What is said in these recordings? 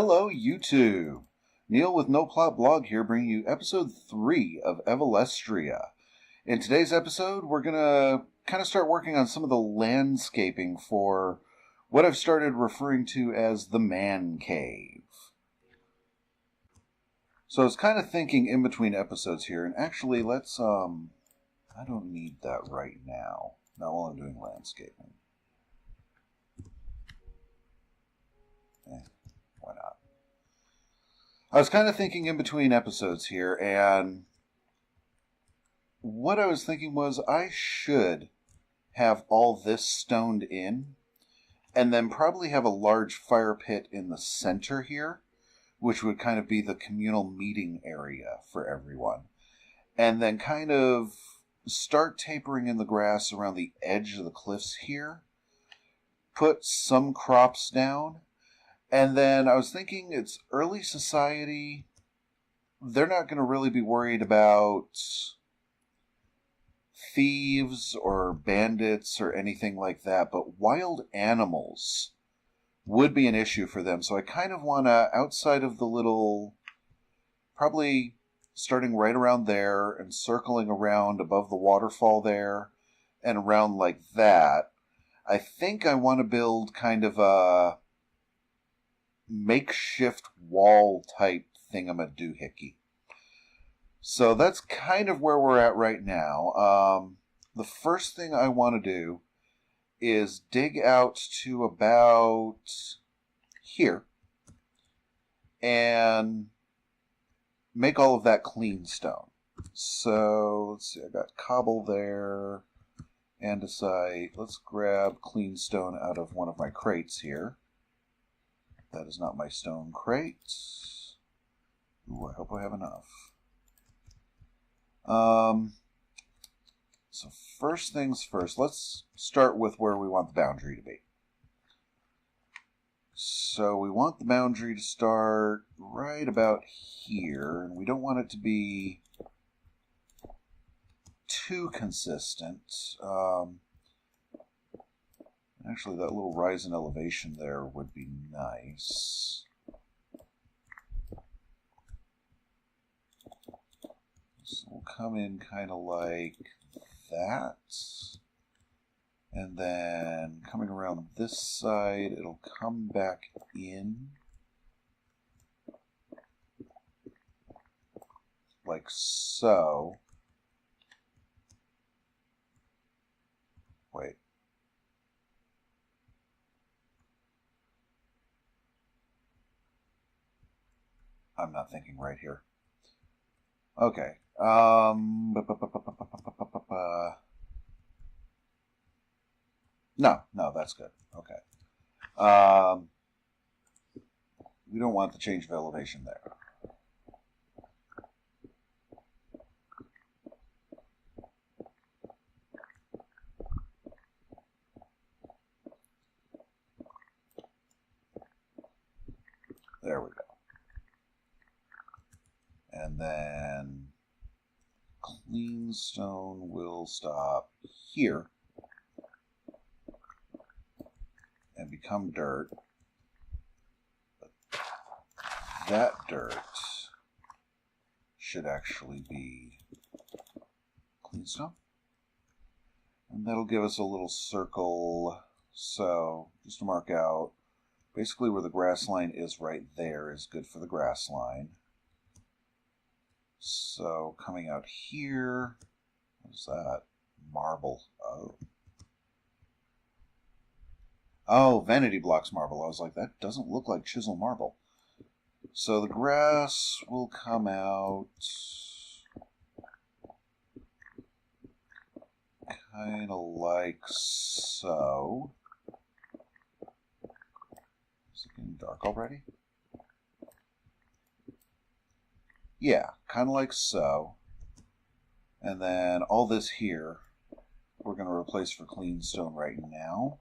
Hello, YouTube! Neil with No Plot Blog here, bringing you episode 3 of Evolestria. In today's episode, we're going to kind of start working on some of the landscaping for what I've started referring to as the man cave. So I was kind of thinking in between episodes here, and actually let's, I don't need that right now. Not while I'm doing landscaping. Why not? I was kind of thinking in between episodes here, and what I was thinking was I should have all this stoned in, and then probably have a large fire pit in the center here, which would kind of be the communal meeting area for everyone. And then kind of start tapering in the grass around the edge of the cliffs here, put some crops down. And then I was thinking it's early society. They're not going to really be worried about thieves or bandits or anything like that, but wild animals would be an issue for them. So I kind of want to, outside of the little, probably starting right around there and circling around above the waterfall there and around like that, I think I want to build kind of a makeshift wall type thingamadoohickey. So that's kind of where we're at right now. The first thing I want to do is dig out to about here and make all of that clean stone. So let's see, I got cobble there, andesite. Let's grab clean stone out of one of my crates here. That is not my stone crate. Ooh, I hope I have enough. So first things first, let's start with where we want the boundary to be. So we want the boundary to start right about here, and we don't want it to be too consistent. Actually, that little rise in elevation there would be nice. So we'll come in kind of like that. And then coming around this side, it'll come back in. Like so. Wait. I'm not thinking right here. Okay. No, that's good. Okay. We don't want the change of elevation there. There we go. And then clean stone will stop here and become dirt. But that dirt should actually be clean stone. And that'll give us a little circle. So just to mark out, basically where the grass line is right there is good for the grass line. So coming out here, what is that? Marble. Oh, vanity blocks marble. I was like, that doesn't look like chisel marble. So the grass will come out kind of like so. Is it getting dark already? Yeah, kind of like so. And then all this here, we're going to replace for clean stone right now.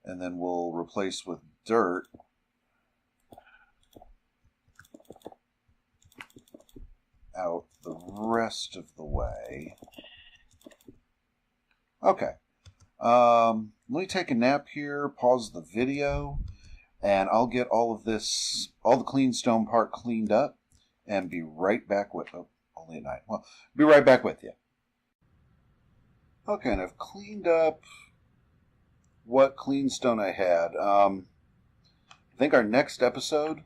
And then we'll replace with dirt. Out the rest of the way. Okay. Let me take a nap here, pause the video, and I'll get all of this, all the clean stone part cleaned up, and be right back with, oh, only at 9. Well, be right back with you. Okay, and I've cleaned up what clean stone I had. I think our next episode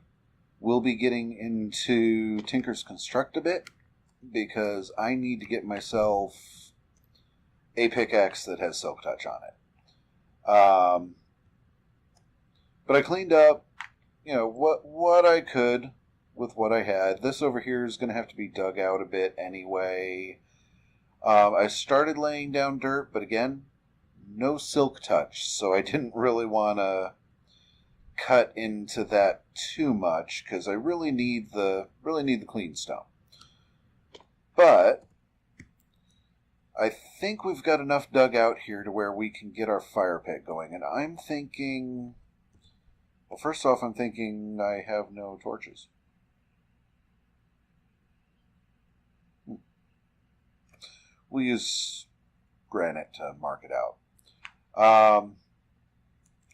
we'll be getting into Tinker's Construct a bit, because I need to get myself a pickaxe that has Silk Touch on it. But I cleaned up, what I could with what I had. This over here is going to have to be dug out a bit anyway. I started laying down dirt, but again, no Silk Touch, so I didn't really want to cut into that too much because I really need the clean stone. But I think we've got enough dug out here to where we can get our fire pit going. And I'm thinking, well, first off, I'm thinking I have no torches. We'll use granite to mark it out.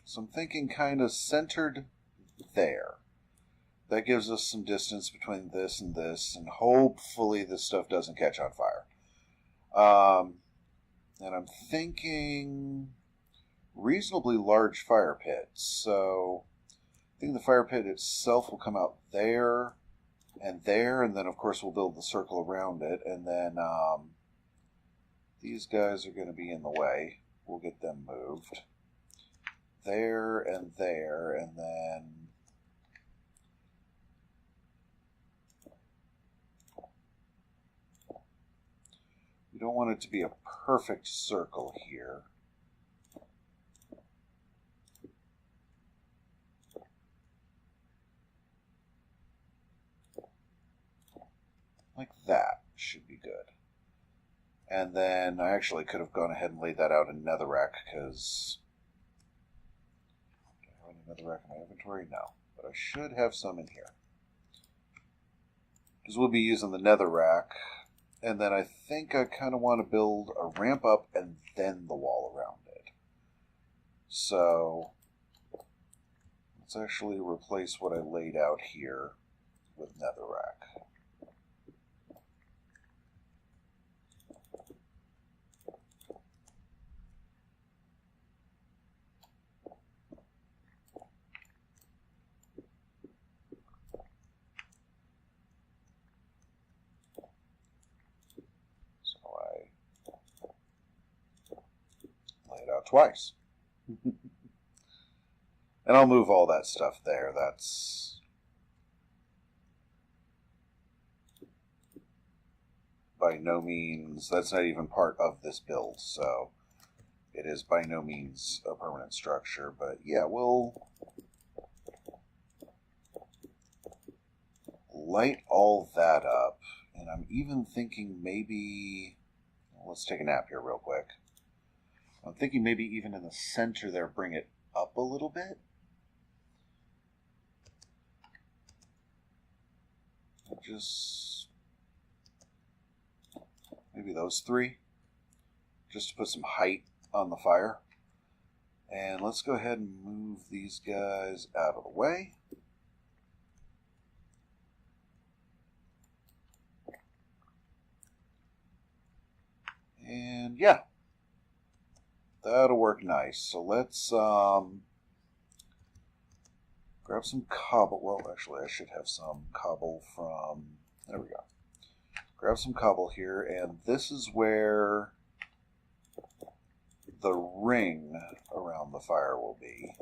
So I'm thinking kind of centered there. That gives us some distance between this, and hopefully this stuff doesn't catch on fire. And I'm thinking reasonably large fire pit. So I think the fire pit itself will come out there, and then of course we'll build the circle around it, and then these guys are going to be in the way. We'll get them moved. There, and then we don't want it to be a perfect circle here. Like that should be good. And then I actually could have gone ahead and laid that out in netherrack, because do I have any netherrack in my inventory? No. But I should have some in here, because we'll be using the netherrack. And then I think I kind of want to build a ramp up and then the wall around it. So let's actually replace what I laid out here with netherrack. Twice. And I'll move all that stuff there. That's by no means, that's not even part of this build, so it is by no means a permanent structure. But yeah, we'll light all that up. And I'm even thinking maybe, let's take a nap here real quick. I'm thinking maybe even in the center there, bring it up a little bit. Just maybe those three, just to put some height on the fire. And let's go ahead and move these guys out of the way. And yeah, that'll work nice. So let's grab some cobble. Well, actually, I should have some cobble from... There we go. Grab some cobble here, and this is where the ring around the fire will be.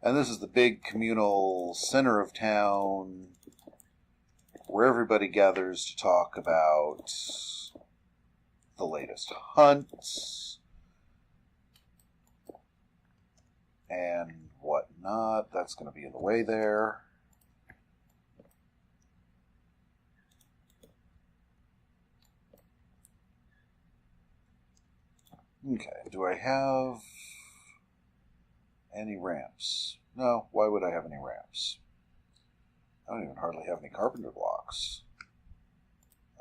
And this is the big communal center of town where everybody gathers to talk about the latest hunts and whatnot. That's going to be in the way there. Okay, do I have any ramps? No, why would I have any ramps? I don't even hardly have any carpenter blocks.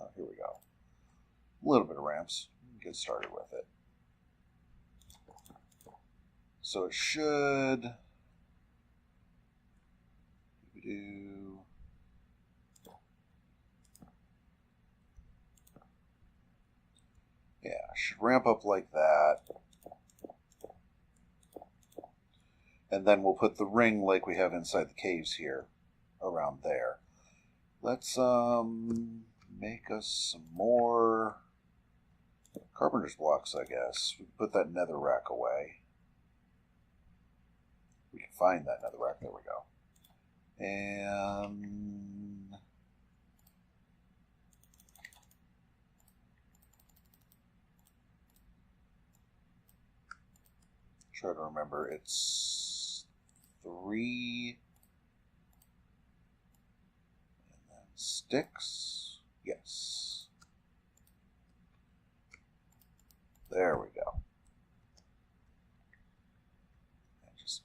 Oh, here we go. A little bit of ramps. Get started with it. So it should do. Yeah, should ramp up like that. And then we'll put the ring like we have inside the caves here, around there. Let's make us some more carpenter's blocks, I guess. We can put that nether rack away. We can find that nether rack. There we go. And try to remember, it's 3 and then sticks. Yes. There we go. And just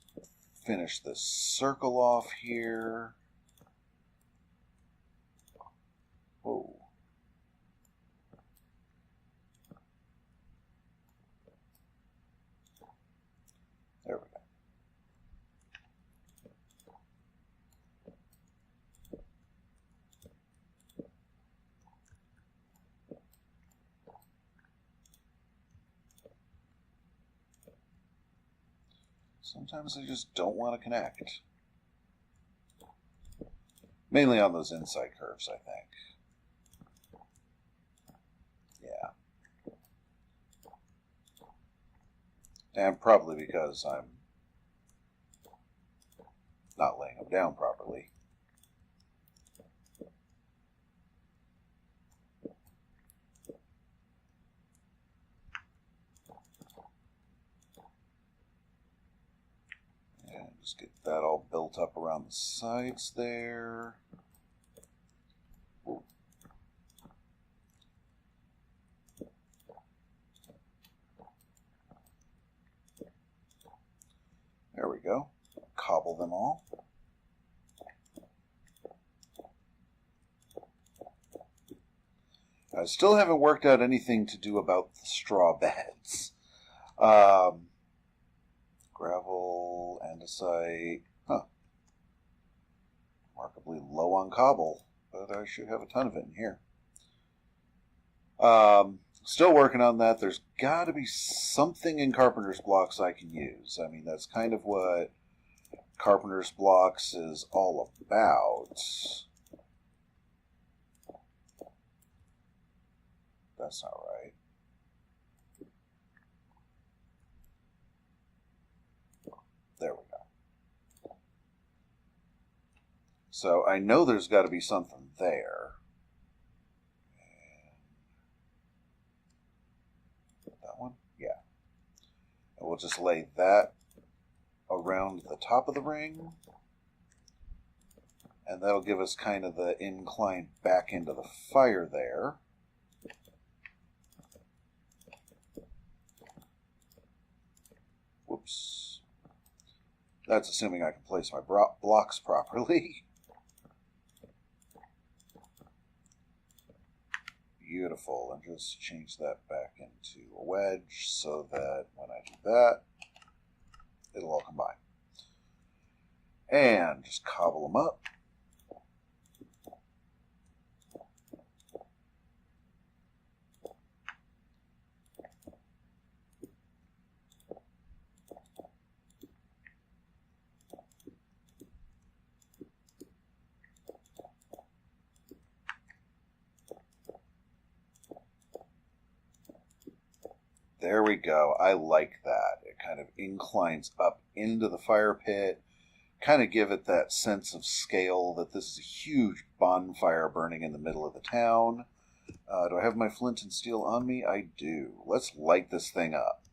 finish this circle off here. Whoa. There we go. Sometimes I just don't want to connect. Mainly on those inside curves, I think. Yeah. And probably because I'm not laying them down properly. And just get that all built up around the sides there. Ooh. There we go. Cobble them all. I still haven't worked out anything to do about the straw beds. Gravel, andesite. Huh. Remarkably low on cobble, but I should have a ton of it in here. Still working on that. There's got to be something in carpenter's blocks I can use. I mean, that's kind of what carpenter's blocks is all about. That's not right. There we go. So I know there's got to be something there. That one? Yeah. And we'll just lay that around the top of the ring. And that'll give us kind of the incline back into the fire there. Whoops. That's assuming I can place my blocks properly. Beautiful. And just change that back into a wedge so that when I do that, it'll all combine. And just cobble them up. There we go. I like that. It kind of inclines up into the fire pit. Kind of give it that sense of scale that this is a huge bonfire burning in the middle of the town. Do I have my flint and steel on me? I do. Let's light this thing up.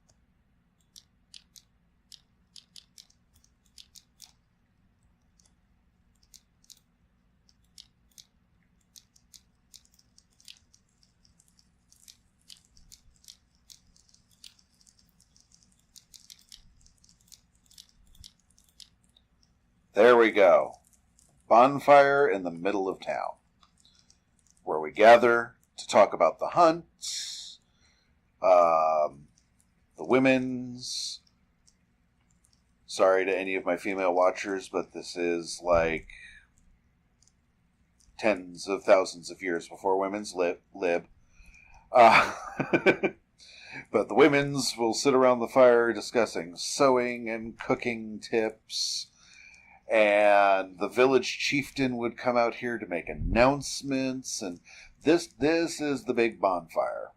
There we go. Bonfire in the middle of town, where we gather to talk about the hunt The women's. Sorry to any of my female watchers, but this is like tens of thousands of years before women's lib. But the women's will sit around the fire discussing sewing and cooking tips. And the village chieftain would come out here to make announcements. And this is the big bonfire.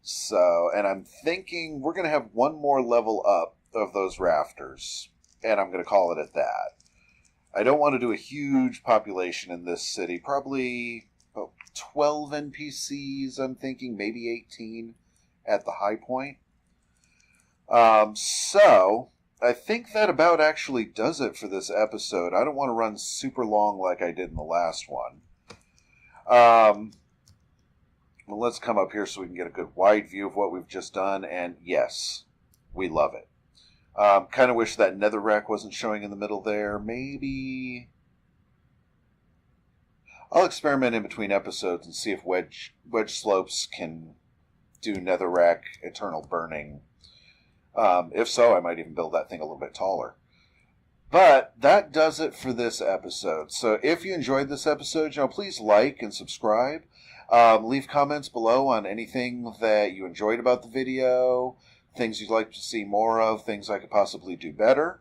So, and I'm thinking we're going to have one more level up of those rafters. And I'm going to call it at that. I don't want to do a huge population in this city. Probably about 12 NPCs, I'm thinking. Maybe 18 at the high point. So, I think that about actually does it for this episode. I don't want to run super long like I did in the last one. Well, let's come up here so we can get a good wide view of what we've just done. And yes, we love it. Kind of wish that netherrack wasn't showing in the middle there. Maybe I'll experiment in between episodes and see if wedge slopes can do netherrack eternal burning. If so, I might even build that thing a little bit taller. But that does it for this episode. So if you enjoyed this episode, please like and subscribe. Leave comments below on anything that you enjoyed about the video, things you'd like to see more of, things I could possibly do better.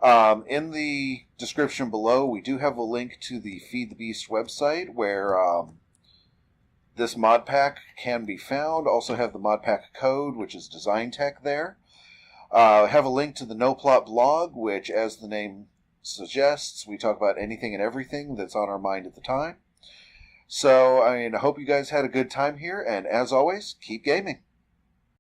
In the description below, we do have a link to the Feed the Beast website where this mod pack can be found. Also have the Modpack code, which is Designtech there. Have a link to the No Plot blog, which, as the name suggests, we talk about anything and everything that's on our mind at the time. So, I hope you guys had a good time here, and as always, keep gaming.